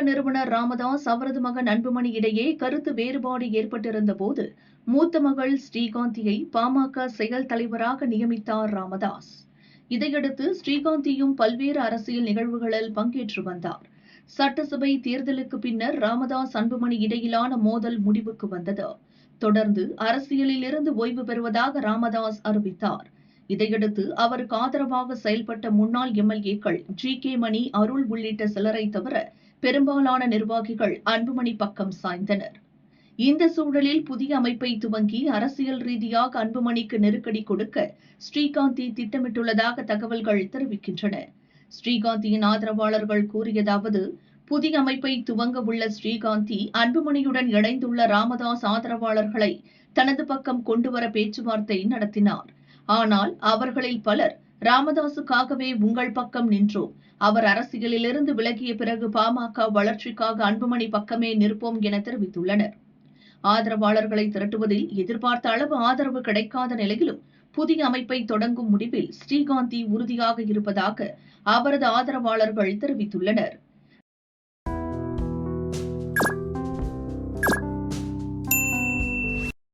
நிறுவனர் ராமதாஸ் அவரது மகன் அன்புமணி இடையே கருத்து வேறுபாடு ஏற்பட்டிருந்தபோது மூத்த மகள் ஸ்ரீகாந்தியை பாமக செயல் தலைவராக நியமித்தார் ராமதாஸ். இதையடுத்து ஸ்ரீகாந்தியும் பல்வேறு அரசியல் நிகழ்வுகளில் பங்கேற்று வந்தார். சட்டசபை தேர்தலுக்கு பின்னர் ராமதாஸ் அன்புமணி இடையிலான மோதல் முடிவுக்கு வந்தது. தொடர்ந்து அரசியலில் இருந்து ஓய்வு பெறுவதாக ராமதாஸ் அறிவித்தார். இதையடுத்து அவருக்கு ஆதரவாக செயல்பட்ட முன்னாள் எம்எல்ஏக்கள் ஜி.கே. மணி, அருள் உள்ளிட்ட சிலரை தவிர பெரும்பாலான நிர்வாகிகள் அன்புமணி பக்கம் சாய்ந்தனர். இந்த சூழலில் புதிய அமைப்பை துவங்கி அரசியல் ரீதியாக அன்புமணிக்கு நெருக்கடி கொடுக்க ஸ்ரீகாந்தி திட்டமிட்டுள்ளதாக தகவல்கள் தெரிவிக்கின்றன. ஸ்ரீகாந்தியின் ஆதரவாளர்கள் கூறியதாவது: புதிய அமைப்பை துவங்க உள்ள ஸ்ரீகாந்தி அன்புமணியுடன் இணைந்துள்ள ராமதாஸ் ஆதரவாளர்களை தனது பக்கம் கொண்டுவர பேச்சுவார்த்தை நடத்தினார். ஆனால் அவர்களில் பலர் ராமதாசுக்காகவே உங்கள் பக்கம் நின்றோம், அவர் அரசியலிலிருந்து விலகிய பிறகு பாமக வளர்ச்சிக்காக அன்புமணி பக்கமே நிற்போம் என தெரிவித்துள்ளனர். ஆதரவாளர்களை திரட்டுவதில் எதிர்பார்த்த அளவு ஆதரவு கிடைக்காத நிலையிலும் புதிய அமைப்பை தொடங்கும் முடிவில் ஸ்ரீகாந்தி உறுதியாக இருப்பதாக அவரது ஆதரவாளர்கள் தெரிவித்துள்ளனர்.